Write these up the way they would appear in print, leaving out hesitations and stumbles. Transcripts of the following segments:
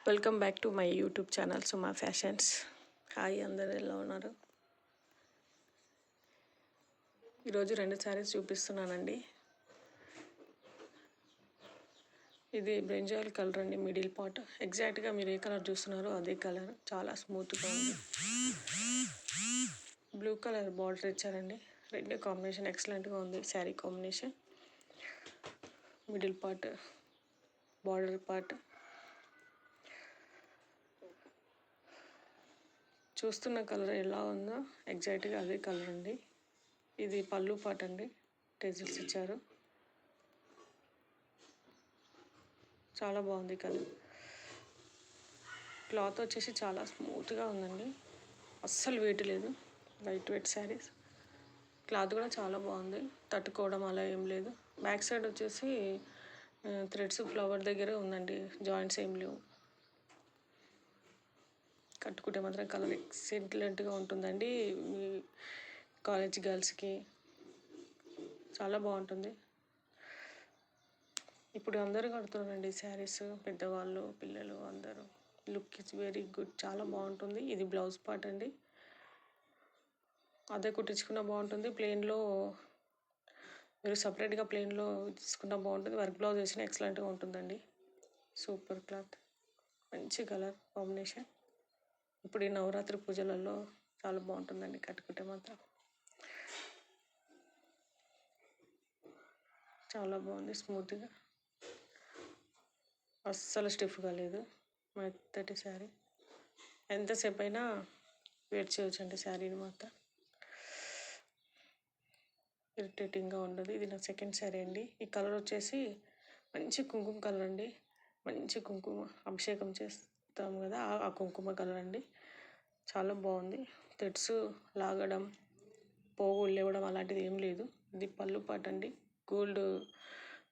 Welcome back to my YouTube channel Suma fashions. Hi, అందరు ఎలా ఉన్నారు? ఈరోజు 2 శారీస్ చూపిస్తున్నానండి. ఇది బ్రింజాల్ కలర్ అండి, మిడిల్ పార్ట్. ఎగ్జాక్ట్గా మీరు ఏ కలర్ చూస్తున్నారో అదే కలర్. చాలా స్మూత్గా ఉంది. బ్లూ కలర్ బార్డర్ ఇచ్చారండి. 2 కాంబినేషన్ ఎక్సలెంట్గా ఉంది. Sari combination, middle part, border part. చూస్తున్న కలర్ ఎలా ఉందో ఎగ్జాక్ట్గా అదే కలర్ అండి. ఇది పళ్ళు పార్ట్ అండి. టెజిల్స్ ఇచ్చారు. చాలా బాగుంది కలర్. క్లాత్ వచ్చేసి చాలా స్మూత్గా ఉందండి. అస్సలు వెయిట్ లేదు. Light weight saris. క్లాత్ కూడా చాలా బాగుంది. తట్టుకోవడం అలా ఏం లేదు. బ్యాక్ సైడ్ వచ్చేసి థ్రెడ్స్ ఫ్లవర్ దగ్గర ఉందండి. జాయింట్స్ ఏం లేవు. కట్టుకుంటే మాత్రం కలర్ ఎక్సలెంట్గా ఉంటుందండి. మీ కాలేజ్ గర్ల్స్కి చాలా బాగుంటుంది. ఇప్పుడు అందరూ కడుతున్నారండి శారీస్, పెద్దవాళ్ళు, పిల్లలు అందరూ. Look is very good. చాలా బాగుంటుంది. ఇది బ్లౌజ్ పార్ట్ అండి. అదే కుట్టించుకున్నా బాగుంటుంది. ప్లెయిన్లో మీరు సపరేట్గా ప్లెయిన్లో తీసుకున్నా బాగుంటుంది. వర్క్ బ్లౌజ్ వేసినా ఎక్సలెంట్గా ఉంటుందండి. సూపర్ క్లాత్, మంచి కలర్ కాంబినేషన్. ఇప్పుడు ఈ నవరాత్రి పూజలలో చాలా బాగుంటుందండి కట్టుకుంటే మాత్రం. చాలా బాగుంది. స్మూత్గా, అస్సలు స్టిఫ్గా లేదు. మెత్తటి శారీ. ఎంతసేపు అయినా వేర్ చేయొచ్చండి శారీని మాత్రం. ఇరిటేటింగ్గా ఉండదు. ఇది నా సెకండ్ శారీ అండి. ఈ కలర్ వచ్చేసి మంచి కుంకుమ కలర్ అండి. మంచి కుంకుమ అభిషేకం చేస్తాం కదా, ఆ కుంకుమ కలర్ అండి. చాలా బాగుంది. థ్రెడ్స్ లాగడం, పోగు లేవడం అలాంటిది ఏం లేదు. ఇది పళ్ళు పాట్ అండి. గోల్డ్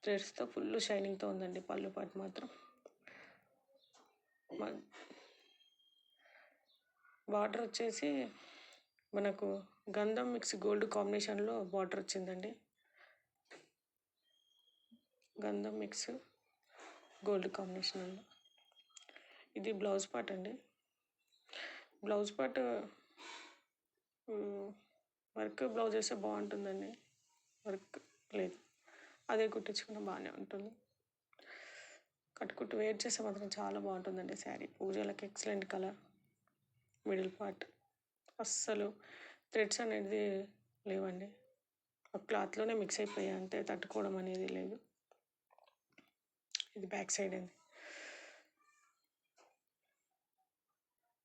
థ్రెడ్స్తో ఫుల్ షైనింగ్తో ఉందండి పళ్ళు పాట్ మాత్రం. బార్డర్ వచ్చేసి మనకు గంధం మిక్స్ గోల్డ్ కాంబినేషన్లో బార్డర్ వచ్చిందండి. గంధం మిక్స్ గోల్డ్ కాంబినేషన్లో. ఇది బ్లౌజ్ పార్ట్ అండి. బ్లౌజ్ పార్ట్ వర్క్ బ్లౌజ్ వేస్తే బాగుంటుందండి. వర్క్ లేదు, అదే కుట్టించుకున్న బాగానే ఉంటుంది. కట్టుకుంటూ వేర్ చేస్తే మాత్రం చాలా బాగుంటుందండి శారీ. పూజలకు ఎక్సలెంట్ కలర్. మిడిల్ పార్ట్ అస్సలు థ్రెడ్స్ అనేది లేవండి. ఆ క్లాత్లోనే మిక్స్ అయిపోయాయి అంతే. తట్టుకోవడం అనేది లేదు. ఇది బ్యాక్ సైడ్ అండి.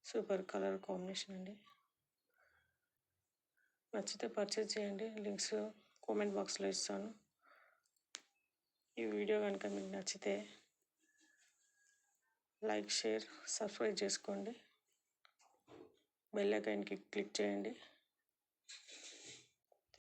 సూపర్ కలర్ కాంబినేషన్ అండి. నచ్చితే పర్చేజ్ చేయండి. లింక్స్ కామెంట్ బాక్స్లో ఇస్తాను. ఈ వీడియో కనుక మీకు నచ్చితే లైక్, షేర్, సబ్స్క్రైబ్ చేసుకోండి. బెల్ ఐకాన్కి క్లిక్ చేయండి.